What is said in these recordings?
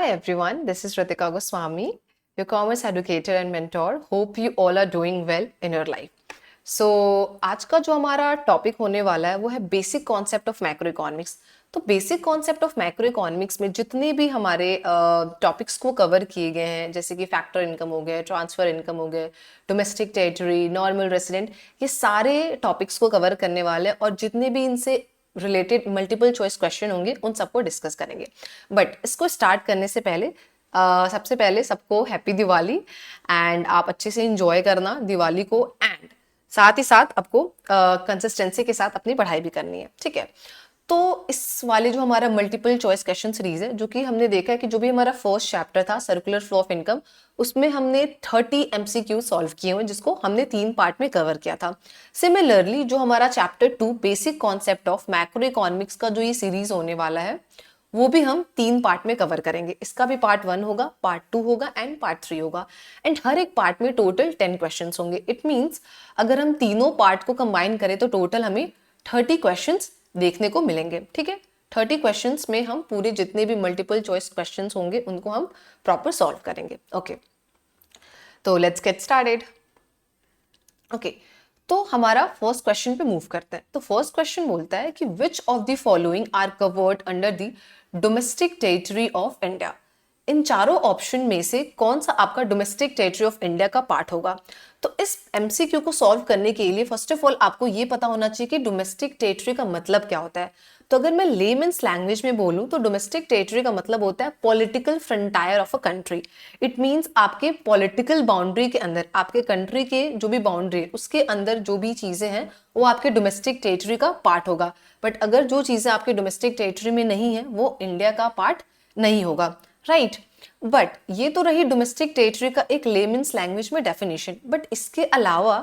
Hi everyone, this is Ritika Goswami, your commerce educator and mentor. Hope you all are doing well in your life. So आज का जो हमारा topic होने वाला है वो है basic concept of macro economics. तो basic concept of macro economics में जितने भी हमारे टॉपिक्स को कवर किए गए हैं, जैसे कि फैक्टर इनकम हो गए, ट्रांसफर इनकम हो गए, डोमेस्टिक टेरिटरी, नॉर्मल रेसिडेंट, ये सारे टॉपिक्स को कवर करने वाले हैं और जितने भी इनसे रिलेटेड मल्टीपल चॉइस क्वेश्चन होंगे उन सबको डिस्कस करेंगे। बट इसको स्टार्ट करने से पहले सबसे पहले सबको हैप्पी दिवाली एंड आप अच्छे से इंजॉय करना दिवाली को, एंड साथ ही साथ आपको कंसिस्टेंसी के साथ अपनी पढ़ाई भी करनी है, ठीक है। तो इस वाले जो हमारा मल्टीपल चॉइस क्वेश्चन सीरीज है, जो कि हमने देखा है कि जो भी हमारा फर्स्ट चैप्टर था सर्कुलर फ्लो ऑफ इनकम, उसमें हमने 30 MCQ सॉल्व किए हुए जिसको हमने 3 पार्ट में कवर किया था। सिमिलरली जो हमारा chapter 2 basic concept of macro economics का जो ये सीरीज होने वाला है वो भी हम 3 पार्ट में कवर करेंगे। इसका भी पार्ट 1 होगा, पार्ट 2 होगा एंड पार्ट 3 होगा, एंड हर एक पार्ट में टोटल 10 क्वेश्चंस होंगे। इट मींस अगर हम तीनों पार्ट को कंबाइन करें तो टोटल हमें 30 क्वेश्चंस देखने को मिलेंगे, ठीक है। 30 क्वेश्चंस में हम पूरे जितने भी मल्टीपल चॉइस क्वेश्चंस होंगे उनको हम प्रॉपर सॉल्व करेंगे। ओके, तो लेट्स गेट स्टार्टेड। ओके, तो हमारा फर्स्ट क्वेश्चन पे मूव करते हैं। तो फर्स्ट क्वेश्चन बोलता है कि which of the following are covered under the domestic territory of India. इन चारों ऑप्शन में से कौन सा आपका डोमेस्टिक टेरिटरी ऑफ इंडिया का पार्ट होगा। तो इस एमसीक्यू को सॉल्व करने के लिए फर्स्ट ऑफ ऑल आपको ये पता होना चाहिए कि डोमेस्टिक टेरिटरी का मतलब क्या होता है। तो अगर मैं लेमन्स लैंग्वेज में बोलूं तो डोमेस्टिक टेरिटरी का मतलब होता है political frontier of a country. It means आपके पॉलिटिकल बाउंड्री के अंदर, आपके कंट्री के जो भी बाउंड्री है उसके अंदर जो भी चीजें हैं वो आपके डोमेस्टिक टेरिटरी का पार्ट होगा। बट अगर जो चीजें आपके डोमेस्टिक टेरिटरी में नहीं है वो इंडिया का पार्ट नहीं होगा, राइट। बट ये तो रही डोमेस्टिक टेरिटरी का एक लेमन्स लैंग्वेज में डेफिनेशन। बट इसके अलावा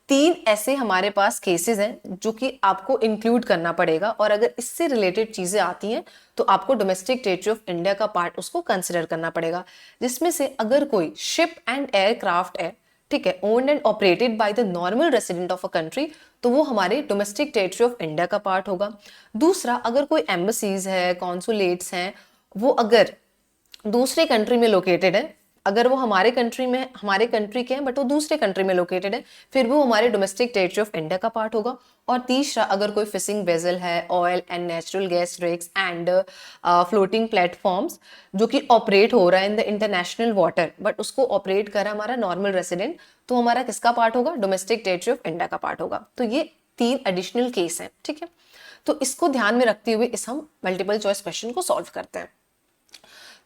3 ऐसे हमारे पास केसेस हैं जो कि आपको इंक्लूड करना पड़ेगा, और अगर इससे रिलेटेड चीजें आती हैं तो आपको डोमेस्टिक टेरिटरी ऑफ इंडिया का पार्ट उसको कंसिडर करना पड़ेगा। जिसमें से अगर कोई शिप एंड एयरक्राफ्ट है, ठीक है, owned and operated by the normal resident of a country, तो वो हमारे डोमेस्टिक टेरिटरी ऑफ इंडिया का पार्ट होगा। दूसरा, अगर कोई एम्बेसीज है, कॉन्सुलेट्स हैं, वो अगर दूसरे कंट्री में लोकेटेड है, अगर वो हमारे कंट्री के हैं बट वो दूसरे कंट्री में लोकेटेड है, फिर वो हमारे डोमेस्टिक टेरिटरी ऑफ इंडिया का पार्ट होगा। और तीसरा, अगर कोई फिशिंग वेसल है, oil and natural gas rigs and floating platforms जो कि ऑपरेट हो रहा है in the international water, but उसको ऑपरेट कर रहा है हमारा नॉर्मल रेसिडेंट, तो हमारा किसका पार्ट होगा, डोमेस्टिक टेरिटरी ऑफ इंडिया का पार्ट होगा। तो ये 3 एडिशनल केस हैं, ठीक है। तो इसको ध्यान में रखते हुए इस हम मल्टीपल चॉइस क्वेश्चन को सॉल्व करते हैं।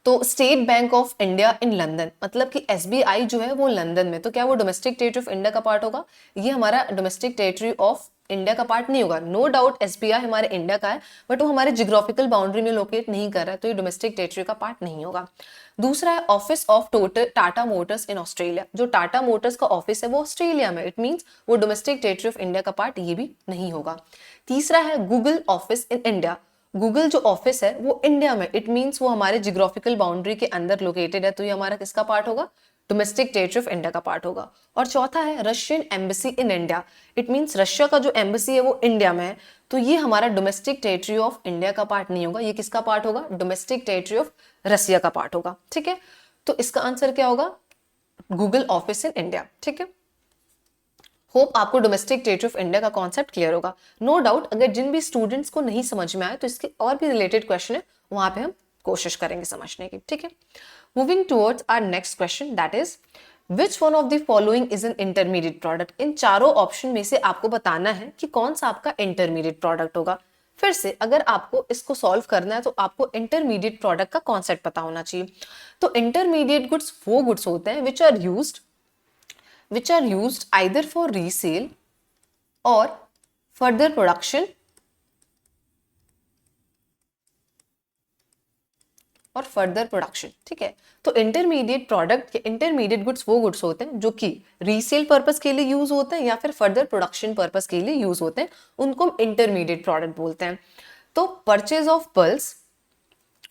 तो state bank of India in London, मतलब कि एसबीआई जो है वो लंदन में, तो क्या वो डोमेस्टिक टेरिटरी ऑफ इंडिया का पार्ट होगा। ये हमारा डोमेस्टिक टेरिटरी ऑफ इंडिया का पार्ट नहीं होगा। नो डाउट एसबीआई हमारे इंडिया का है बट वो हमारे जियोग्राफिकल बाउंड्री में लोकेट नहीं कर रहा है, तो ये डोमेस्टिक टेरिटरी का पार्ट नहीं होगा। दूसरा है office of Tata Motors in Australia, जो टाटा मोटर्स का ऑफिस है वो ऑस्ट्रेलिया में, इट मींस वो डोमेस्टिक टेरिटरी ऑफ इंडिया का पार्ट ये भी नहीं होगा। तीसरा है Google office in India, Google जो ऑफिस है वो इंडिया में, इट मींस वो हमारे जियोग्राफिकल बाउंड्री के अंदर लोकेटेड है, तो ये हमारा किसका पार्ट होगा, डोमेस्टिक टेरिटरी ऑफ इंडिया का पार्ट होगा। और चौथा है Russian embassy in India, it means Russia का जो एम्बेसी है वो इंडिया में है, तो ये हमारा डोमेस्टिक टेरिटरी ऑफ इंडिया का पार्ट नहीं होगा, ये किसका पार्ट होगा, डोमेस्टिक टेरिटरी ऑफ रशिया का पार्ट होगा, ठीक है। तो इसका आंसर क्या होगा, गूगल ऑफिस इन इंडिया, ठीक है। होप आपको डोमेस्टिक टेरिटरी ऑफ इंडिया का कॉन्सेप्ट क्लियर होगा। नो डाउट अगर जिन भी स्टूडेंट्स को नहीं समझ में आए तो इसके और भी रिलेटेड क्वेश्चन है, वहां पे हम कोशिश करेंगे समझने की, ठीक है। Moving towards our next question, that is which one of the following is an intermediate product. इन चारों ऑप्शन में से आपको बताना है कि कौन सा आपका इंटरमीडिएट प्रोडक्ट होगा। फिर से अगर आपको इसको सॉल्व करना है तो आपको इंटरमीडिएट प्रोडक्ट का कॉन्सेप्ट पता होना चाहिए। तो इंटरमीडिएट गुड्स वो गुड्स होते हैं which are used either for resale or further production ठीक है। तो इंटरमीडिएट प्रोडक्ट या इंटरमीडिएट गुड्स वो गुड्स होते हैं जो कि रीसेल पर्पस के लिए यूज होते हैं या फिर फर्दर प्रोडक्शन पर्पस के लिए यूज होते हैं, उनको हम इंटरमीडिएट प्रोडक्ट बोलते हैं। तो purchase of pulse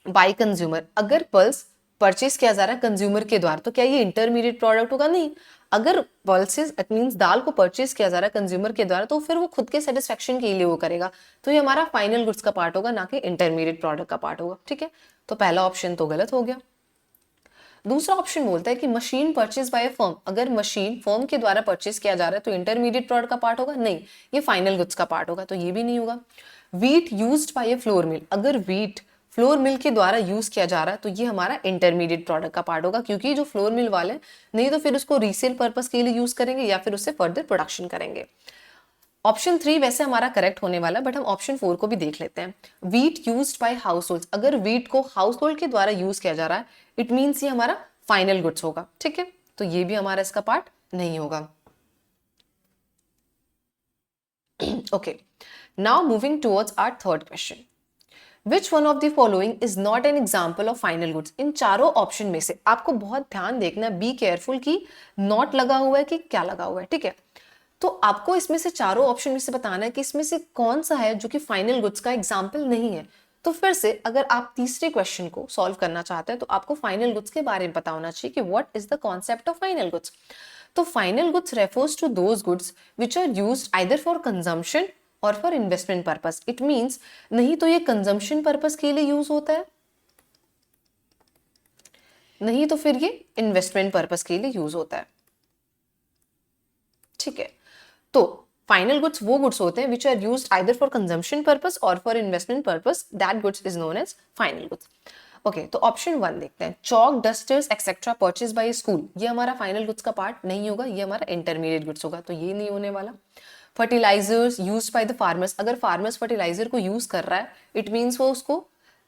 by consumer, अगर पल्स परचेज किया जा रहा है कंज्यूमर के द्वारा तो क्या ये इंटरमीडिएट प्रोडक्ट होगा, नहीं। अगर पल्सेस इट मींस दाल को परचेज किया जा रहा है कंज्यूमर के द्वारा तो फिर वो खुद के सेटिस्फेक्शन के लिए वो करेगा, तो ये हमारा फाइनल गुड्स का पार्ट होगा, ना कि इंटरमीडिएट प्रोडक्ट का पार्ट होगा, ठीक है। तो पहला ऑप्शन तो गलत हो गया। दूसरा ऑप्शन बोलता है कि मशीन परचेज बाय फर्म, अगर मशीन फर्म के द्वारा परचेज किया जा रहा है तो इंटरमीडिएट प्रोडक्ट का पार्ट होगा, नहीं ये फाइनल गुड्स का पार्ट होगा, तो ये भी नहीं होगा। Wheat used by A flour mill, अगर व्हीट फ्लोर मिल के द्वारा यूज किया जा रहा है तो ये हमारा इंटरमीडिएट प्रोडक्ट का पार्ट होगा, क्योंकि जो फ्लोर मिल वाले नहीं तो फिर उसको रीसेल पर्पस के लिए यूज करेंगे या फिर उससे फर्दर प्रोडक्शन करेंगे। ऑप्शन 3 वैसे हमारा करेक्ट होने वाला, बट हम ऑप्शन 4 को भी देख लेते हैं। Wheat used by house hold, अगर व्हीट को हाउस होल्ड के द्वारा यूज किया जा रहा है इट मीन्स ये हमारा फाइनल गुड्स होगा, ठीक है, तो ये भी हमारा इसका पार्ट नहीं होगा। Okay, now moving towards our third question, which one of the following is not an example of final goods. इन चारों ऑप्शन में से आपको बहुत ध्यान देखना, बी केयरफुल कि नॉट लगा हुआ है कि क्या लगा हुआ है, ठीक है। तो आपको इसमें से चारों ऑप्शन में से बताना है कि इसमें से कौन सा है जो कि फाइनल गुड्स का एग्जाम्पल नहीं है। तो फिर से अगर आप तीसरे क्वेश्चन को सॉल्व करना चाहते हैं तो आपको फाइनल गुड्स के बारे में पता होना चाहिए कि what is the concept of final goods. तो final goods refers to those goods which are used either for consumption or for investment purpose. It means नहीं तो ये कंजम्पशन पर्पस के लिए यूज होता है, नहीं तो फिर ये इन्वेस्टमेंट पर्पस के लिए यूज होता है, ठीक है। तो फाइनल गुड्स वो गुड्स होते हैं which are used either for consumption purpose और for investment purpose, that goods is known as final goods. Okay, तो ऑप्शन 1 देखते हैं, chalk dusters etcetera purchase by school, ये हमारा फाइनल गुड्स का पार्ट नहीं होगा, ये हमारा इंटरमीडिएट गुड्स होगा, तो ये नहीं होने वाला। Fertilizers used by the farmers, अगर फार्मर्स फर्टिलाइजर को यूज कर रहा है इट मीन्स वो उसको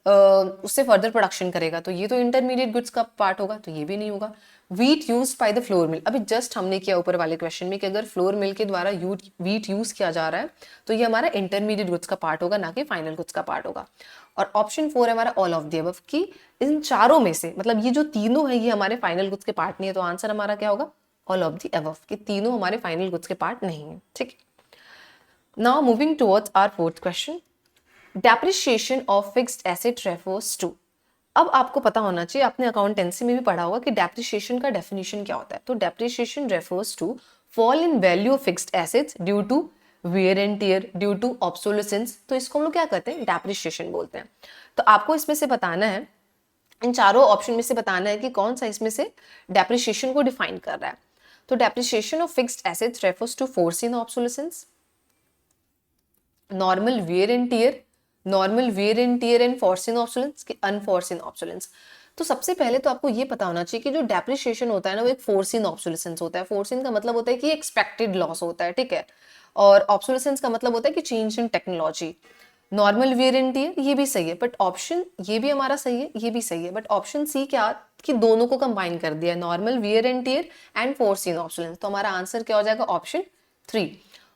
उससे फर्दर प्रोडक्शन करेगा, तो ये तो इंटरमीडिएट गुड्स का पार्ट होगा, तो ये भी नहीं होगा। Wheat used by the flour mill, अभी जस्ट हमने किया ऊपर वाले क्वेश्चन में कि अगर फ्लोर मिल के द्वारा व्हीट यूज किया जा रहा है तो ये हमारा इंटरमीडिएट गुड्स का पार्ट होगा, ना कि फाइनल गुड्स का पार्ट होगा। और ऑप्शन 4 है हमारा ऑल ऑफ द अबव, कि इन चारों में से मतलब ये जो तीनों है ये हमारे फाइनल गुड्स के पार्ट नहीं है, तो आंसर हमारा क्या होगा ऑल ऑफ द अबव, कि तीनों हमारे फाइनल गुड्स के पार्ट नहीं है, ठीक है। Now moving towards our fourth question, depreciation of fixed asset refers to. अब आपको पता होना चाहिए, आपने अकाउंटेंसी में भी पढ़ा होगा कि डेप्रिसिएशन का डेफिनेशन क्या होता है। तो depreciation refers to fall in value of fixed assets due to wear and tear, due to obsolescence, तो इसको हम लोग क्या कहते हैं, डेप्रिसिएशन बोलते हैं। तो आपको इसमें से बताना है, इन चारों ऑप्शन में से बताना है कि कौन सा इसमें से डेप्रिसिएशन को डिफाइन कर रहा है। तो depreciation of fixed assets refers to foreseen obsolescence, normal wear and tear, normal wear and tear and foreseen obsolescence कि अनफोर्सिन ऑब्सोलेंस। तो सबसे पहले तो आपको ये पता होना चाहिए कि जो डेप्रिसिएशन होता है ना वो एक फोर्सिन ऑब्सोलेसेंस होता है। फोर्सिन का मतलब होता है कि एक्सपेक्टेड लॉस होता है, ठीक है, और ऑब्सोलेसेंस का मतलब होता है कि change in technology. Normal wear and tier ये भी सही है, बट ऑप्शन ये भी हमारा सही है, ये भी सही है, बट ऑप्शन सी क्या कि दोनों को कंबाइन कर दिया, normal wear and tear and foreseen obsolescence, तो हमारा आंसर क्या हो जाएगा ऑप्शन 3।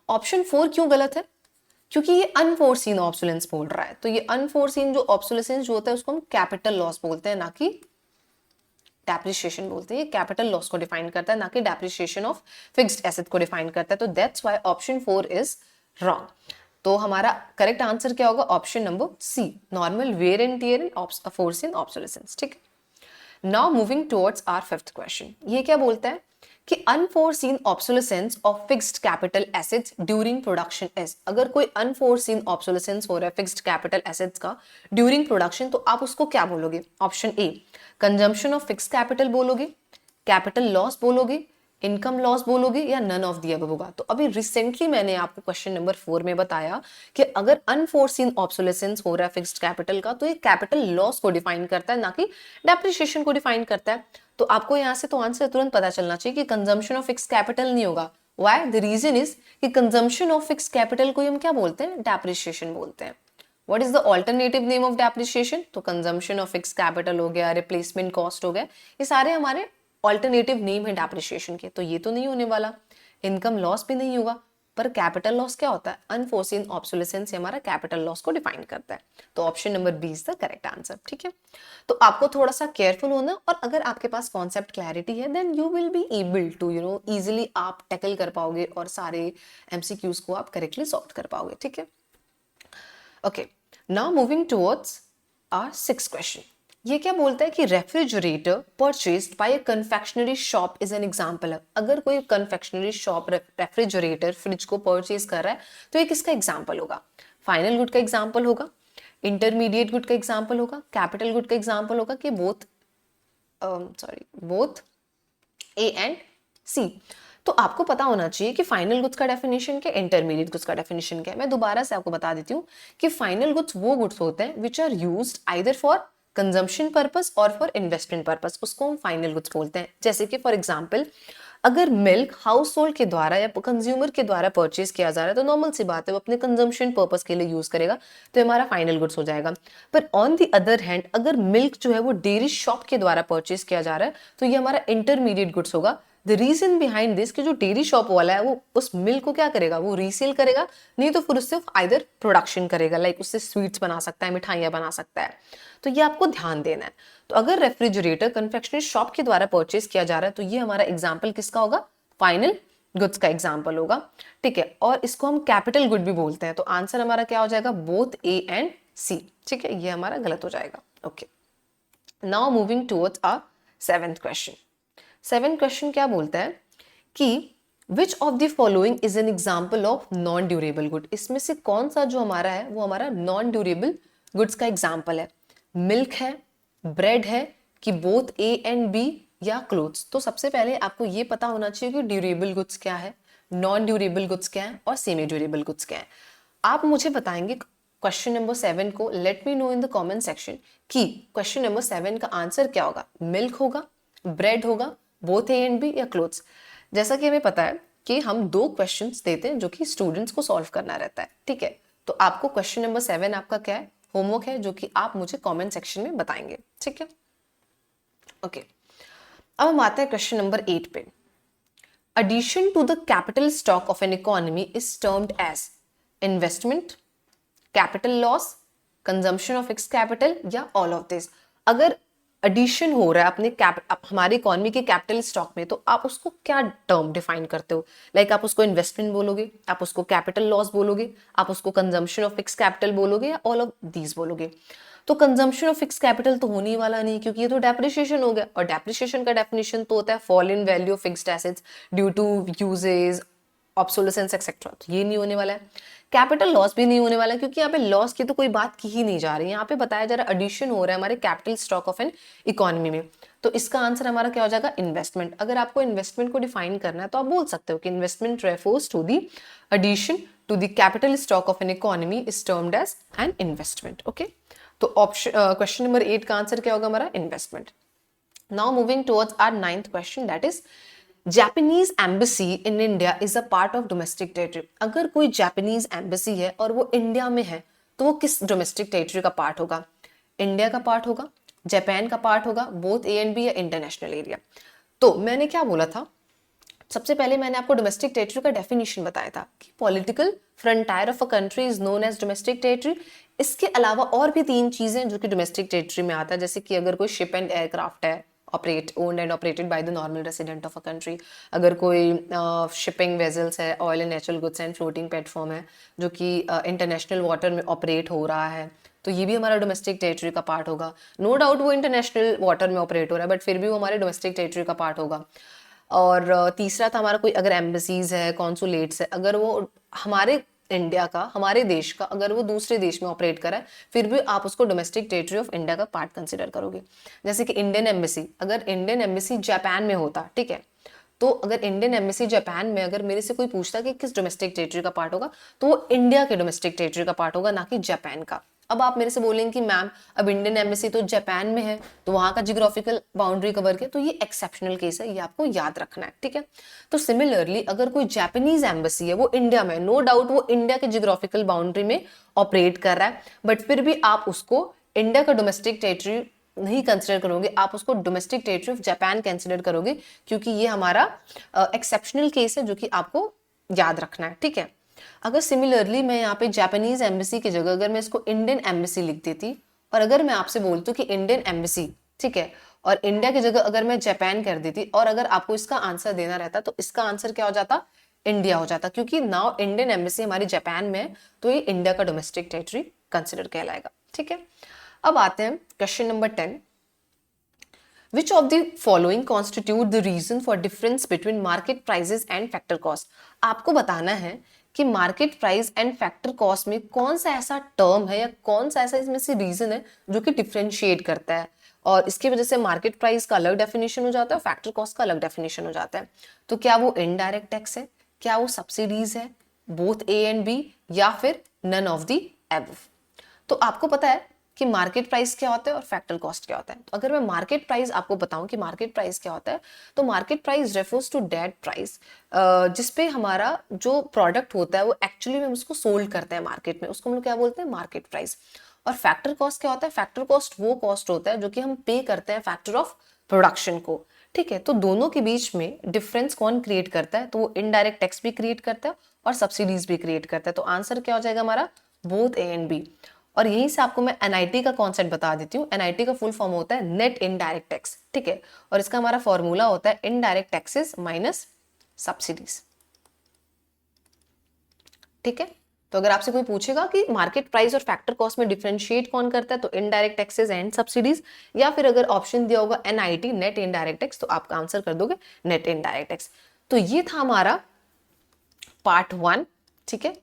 ऑप्शन 4 क्यों गलत है, क्योंकि ये अनफोर्सीन ऑब्सोलेंस बोल रहा है। तो ये अनफोर्सीन जो ऑब्सोलेंस जो होता है उसको हम कैपिटल लॉस बोलते हैं, ना कि डेप्रिसिएशन बोलते हैं। ये कैपिटल लॉस को डिफाइन करता है, ना कि डेप्रिसिएशन ऑफ फिक्स्ड एसेट को डिफाइन करता है। तो that's why option 4 is wrong. तो हमारा करेक्ट आंसर क्या होगा option number C, normal wear and tear and foreseen obsolescence, ठीक है। Now moving towards our fifth question, ये क्या बोलता है कि unforeseen obsolescence of fixed capital assets during production is, अगर कोई अनफोर्सीन ऑब्सोलेसेंस हो रहा है फिक्स्ड कैपिटल एसेट्स का ड्यूरिंग प्रोडक्शन, तो आप उसको क्या बोलोगे। Option A consumption of fixed capital बोलोगे, कैपिटल लॉस बोलोगे, इनकम लॉस बोलोगे, या नन ऑफ द अबव होगा। तो अभी रिसेंटली मैंने आपको क्वेश्चन नंबर 4 में बताया कि अगर अनफोर्सीन ऑब्सोलेसेंस हो रहा है फिक्स्ड कैपिटल का तो ये कैपिटल लॉस को डिफाइन करता है, ना कि डेप्रिसिएशन को डिफाइन करता है। तो आपको यहाँ से तो आंसर तुरंत पता चलना चाहिए कि कंजम्पशन ऑफ फिक्स्ड कैपिटल नहीं होगा। व्हाई, द रीजन इज कि कंजम्पशन ऑफ फिक्स्ड कैपिटल को हम क्या बोलते हैं, डेप्रिसिएशन बोलते हैं। What is the alternative name of depreciation, तो कंजम्पशन ऑफ फिक्स्ड कैपिटल हो गया, रिप्लेसमेंट कॉस्ट हो गया, ये सारे हमारे ऑल्टरनेटिव नेम है डेप्रिसिएशन के। तो ये तो नहीं होने वाला, इनकम लॉस भी नहीं होगा, पर कैपिटल लॉस क्या होता है, अनफोर्सीन ऑब्सोलेसेंस हमारा कैपिटल लॉस को डिफाइन करता है। तो option number B is the correct answer, ठीक है। तो आपको थोड़ा सा केयरफुल होना, और अगर आपके पास कॉन्सेप्ट क्लैरिटी है then you will be able to easily आप टैकल कर पाओगे और सारे एमसीक्यूज को आप करेक्टली सॉल्व कर पाओगे, ठीक है। Okay, now moving towards our sixth question, ये क्या बोलता है कि refrigerator purchased by a confectionery shop is an example. अगर कोई कन्फेक्शनरी शॉप रेफ्रिजरेटर फ्रिज को परचेज कर रहा है तो ये किसका एग्जांपल होगा, फाइनल गुड का एग्जांपल होगा, इंटरमीडिएट गुड का एग्जांपल होगा, कैपिटल गुड का एग्जांपल होगा, कि both sorry both A and C. तो आपको पता होना चाहिए कि फाइनल गुड्स का डेफिनेशन क्या, इंटरमीडिएट गुड्स का डेफिनेशन क्या है। मैं दोबारा से आपको बता देती हूँ कि फाइनल गुड्स वो गुड्स होते हैं which are used either for consumption purpose और फॉर इन्वेस्टमेंट पर्पस, उसको हम फाइनल गुड्स बोलते हैं। जैसे कि फॉर एग्जांपल अगर मिल्क हाउस होल्ड के द्वारा या कंज्यूमर के द्वारा परचेज किया जा रहा है तो नॉर्मल सी बात है वो अपने कंजम्पशन पर्पस के लिए यूज करेगा, तो हमारा फाइनल गुड्स हो जाएगा। पर ऑन द अदर हैंड अगर मिल्क जो है वो डेयरी शॉप के द्वारा परचेज किया जा रहा है तो ये हमारा इंटरमीडिएट गुड्स होगा। द रीजन बिहाइंड दिस कि जो डेयरी शॉप वाला है वो उस मिल्क को क्या करेगा, वो रीसेल करेगा, नहीं तो फिर उससे आइदर प्रोडक्शन करेगा, लाइक उससे स्वीट्स बना सकता है, मिठाइयां बना सकता है। तो ये आपको ध्यान देना है। तो अगर रेफ्रिजरेटर कन्फेक्शनरी शॉप के द्वारा परचेज किया जा रहा है तो ये हमारा एग्जाम्पल किसका होगा, फाइनल गुड्स का एग्जाम्पल होगा। ठीक है, और इसको हम कैपिटल गुड भी बोलते हैं। तो आंसर हमारा क्या हो जाएगा, बोथ ए एंड सी। ठीक है, ये हमारा गलत हो जाएगा। Okay, now moving towards our seventh question. Seventh question क्या बोलता है कि which of the following is an example of non durable good. इसमें से कौन सा जो हमारा है वो हमारा नॉन ड्यूरेबल गुड्स का एग्जाम्पल है। मिल्क है, ब्रेड है, कि बोथ ए एंड बी, या क्लोथ्स। तो सबसे पहले आपको ये पता होना चाहिए कि ड्यूरेबल गुड्स क्या है, नॉन ड्यूरेबल गुड्स क्या है और सेमी ड्यूरेबल गुड्स क्या है। आप मुझे बताएंगे क्वेश्चन नंबर 7 को, let me know in the comment section कि क्वेश्चन नंबर 7 का आंसर क्या होगा, मिल्क होगा, ब्रेड होगा, बोथ ए एंड बी, या क्लोथ्स। जैसा कि हमें पता है कि हम 2 क्वेश्चंस देते हैं जो कि स्टूडेंट्स को सॉल्व करना रहता है। ठीक है, तो आपको क्वेश्चन नंबर 7 आपका क्या है, होमवर्क है, जो कि आप मुझे कमेंट सेक्शन में बताएंगे। ठीक है, ओके। अब हम आते हैं क्वेश्चन नंबर 8 पे। Addition to the capital stock of an economy is termed as investment, capital loss, consumption of fixed capital, या all of this। अगर एडिशन हो रहा है अपने हमारी इकोनॉमी के कैपिटल स्टॉक में तो आप उसको क्या टर्म डिफाइन करते हो, लाइक आप उसको इन्वेस्टमेंट बोलोगे, आप उसको कैपिटल लॉस बोलोगे, आप उसको कंजम्पशन ऑफ फिक्स कैपिटल बोलोगे, या ऑल ऑफ दीज बोलोगे। तो कंजम्पशन ऑफ फिक्स कैपिटल तो होने वाला नहीं, क्योंकि ये तो डेप्रिसिएशन हो गया, और डेप्रिसिएशन का डेफिनेशन तो होता है fall in value of fixed assets due to usage, obsolescence etcetera. तो ये नहीं होने वाला है। कैपिटल लॉस भी नहीं होने वाला है, क्योंकि यहाँ पे लॉस की तो कोई बात की ही नहीं जा रही है। यहाँ पे बताया जा रहा है एडिशन हो रहा है हमारे capital stock of an economy में। तो इसका आंसर हमारा क्या हो जाएगा, इन्वेस्टमेंट। अगर आपको इन्वेस्टमेंट को डिफाइन करना है तो आप बोल सकते हो कि investment refers to the addition to the capital stock of an economy is termed as an investment. Okay, तो ऑप्शन क्वेश्चन नंबर 8 का आंसर क्या होगा हमारा, investment. Now moving towards our 9th question, that is Japanese embassy in India is a part of domestic territory. अगर कोई Japanese embassy है और वो इंडिया में है तो वो किस डोमेस्टिक टेरिटरी का पार्ट होगा, इंडिया का पार्ट होगा, जापान का पार्ट होगा, बोथ ए एंड बी, या इंटरनेशनल एरिया। तो मैंने क्या बोला था, सबसे पहले मैंने आपको डोमेस्टिक टेरिटरी का डेफिनेशन बताया था कि political frontier of a country is known as domestic territory. इसके अलावा और भी 3 चीजें जो कि डोमेस्टिक टेरिटरी में आता है, जैसे कि अगर कोई शिप एंड एयरक्राफ्ट है owned and operated by the normal resident of a country, अगर कोई शिपिंग वेजल्स है, oil and natural goods and floating platform है जो कि इंटरनेशनल वाटर में ऑपरेट हो रहा है, तो ये भी हमारा डोमेस्टिक टेरिटरी का पार्ट होगा। नो डाउट वो इंटरनेशनल वाटर में ऑपरेट हो रहा है, बट फिर भी वो हमारे डोमेस्टिक टेरिटरी का पार्ट होगा। और तीसरा था हमारा कोई अगर एम्बेसीज है, कॉन्सुलेट्स है, अगर वो हमारे इंडिया का, हमारे देश का, अगर वो दूसरे देश में ऑपरेट कर रहा है फिर भी आप उसको डोमेस्टिक टेरिटरी ऑफ इंडिया का पार्ट कंसिडर करोगे। जैसे कि इंडियन एम्बेसी, अगर इंडियन एम्बेसी जापान में होता, ठीक है, तो अगर इंडियन एम्बेसी जापान में अगर मेरे से कोई पूछता कि किस डोमेस्टिक टेरिटरी का पार्ट होगा तो वो इंडिया के डोमेस्टिक टेरिटरी का पार्ट होगा, ना कि जापान का। अब आप मेरे से बोलेंगे कि मैम अब इंडियन एम्बेसी तो जापान में है तो वहां का जियोग्राफिकल बाउंड्री कवर किया, तो ये एक्सेप्शनल केस है, ये आपको याद रखना है। ठीक है, तो सिमिलरली अगर कोई जापानीज एम्बेसी है वो इंडिया में, नो डाउट वो इंडिया के जियोग्राफिकल बाउंड्री में ऑपरेट कर रहा है, बट फिर भी आप उसको इंडिया का डोमेस्टिक टेरिटरी नहीं कंसिडर करोगे, आप उसको domestic territory of Japan consider करोगे, क्योंकि ये हमारा एक्सेप्शनल केस है जो कि आपको याद रखना है। ठीक है, अगर सिमिलरली मैं यहाँ पे जापानीज एम्बेसी की जगह अगर मैं इसको इंडियन एम्बेसी लिख देती और अगर मैं आपसे बोलती कि इंडियन एम्बेसी, ठीक है, और इंडिया की जगह अगर मैं जापान कर देती और अगर आपको इसका आंसर देना रहता तो इसका आंसर क्या हो जाता, इंडिया हो जाता, क्योंकि नाउ इंडियन एम्बेसी हमारी जापान में है तो ये इंडिया का डोमेस्टिक टेरिटरी कंसिडर कहलाएगा। ठीक है, अब आते हैं question number 10। Which of the following constitute the reason for difference between market prices and factor cost? आपको बताना है कि market price and factor cost में कौन सा ऐसा टर्म है या कौन सा ऐसा इसमें से रीजन है जो कि डिफरेंशिएट करता है, और इसकी वजह से मार्केट प्राइस का अलग डेफिनेशन हो जाता है और फैक्टर कॉस्ट का अलग डेफिनेशन हो जाता है। तो क्या वो इनडायरेक्ट टैक्स है, क्या वो सब्सिडीज है, बोथ ए एंड बी, या फिर नन ऑफ द एबव। तो आपको पता है कि मार्केट प्राइस क्या होता है और फैक्टर कॉस्ट क्या होता है। तो अगर मैं मार्केट प्राइस आपको बताऊं कि मार्केट प्राइस क्या होता है, तो market price refers to that price जिसपे हमारा जो प्रोडक्ट होता है वो एक्चुअली में हम उसको सोल्ड करते हैं मार्केट में, उसको हम लोग क्या बोलते हैं, मार्केट प्राइस। और फैक्टर कॉस्ट क्या होता है, फैक्टर कॉस्ट वो कॉस्ट होता है जो कि हम पे करते हैं फैक्टर ऑफ प्रोडक्शन को। ठीक है, तो दोनों के बीच में डिफरेंस कौन क्रिएट करता है, तो वो इनडायरेक्ट टैक्स भी क्रिएट करता है और सब्सिडीज भी क्रिएट करता है। तो आंसर क्या हो जाएगा हमारा, बोथ ए एंड बी। और यहीं से आपको मैं एनआईटी का कॉन्सेप्ट बता देती हूँ। एनआईटी का फुल फॉर्म होता है नेट इनडायरेक्ट टैक्स। ठीक है, और इसका हमारा फॉर्मूला होता है इनडायरेक्ट टैक्सेस माइनस सब्सिडीज। ठीक है, तो अगर आपसे कोई पूछेगा कि मार्केट प्राइस और फैक्टर कॉस्ट में डिफरेंशिएट कौन करता है, तो इनडायरेक्ट टैक्सेस एंड सब्सिडीज, या फिर अगर ऑप्शन दिया होगा एनआईटी नेट इनडायरेक्ट टैक्स, तो आपका आंसर कर दोगे नेट इनडायरेक्ट टैक्स। तो ये था हमारा पार्ट 1। ठीक है,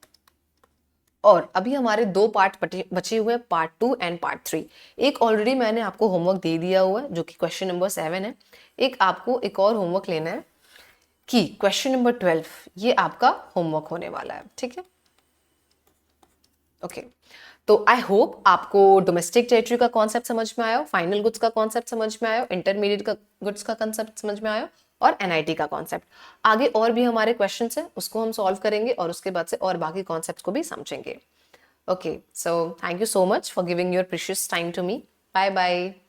और अभी हमारे 2 पार्ट बचे हुए हैं, पार्ट 2 एंड पार्ट 3। एक ऑलरेडी मैंने आपको होमवर्क दे दिया हुआ है जो कि क्वेश्चन नंबर 7 है। एक आपको एक और होमवर्क लेना है कि क्वेश्चन नंबर 12, ये आपका होमवर्क होने वाला है। ठीक है, ओके। तो आई होप आपको डोमेस्टिक टेरिटरी का कॉन्सेप्ट समझ में आया, फाइनल गुड्स का कॉन्सेप्ट समझ में आया, इंटरमीडिएट का गुड्स का कॉन्सेप्ट समझ में आया, और एनआईटी का कॉन्सेप्ट। आगे और भी हमारे क्वेश्चंस हैं, उसको हम सॉल्व करेंगे और उसके बाद से और बाकी कॉन्सेप्ट्स को भी समझेंगे। Okay, so thank you so much for giving your precious time to me. Bye bye.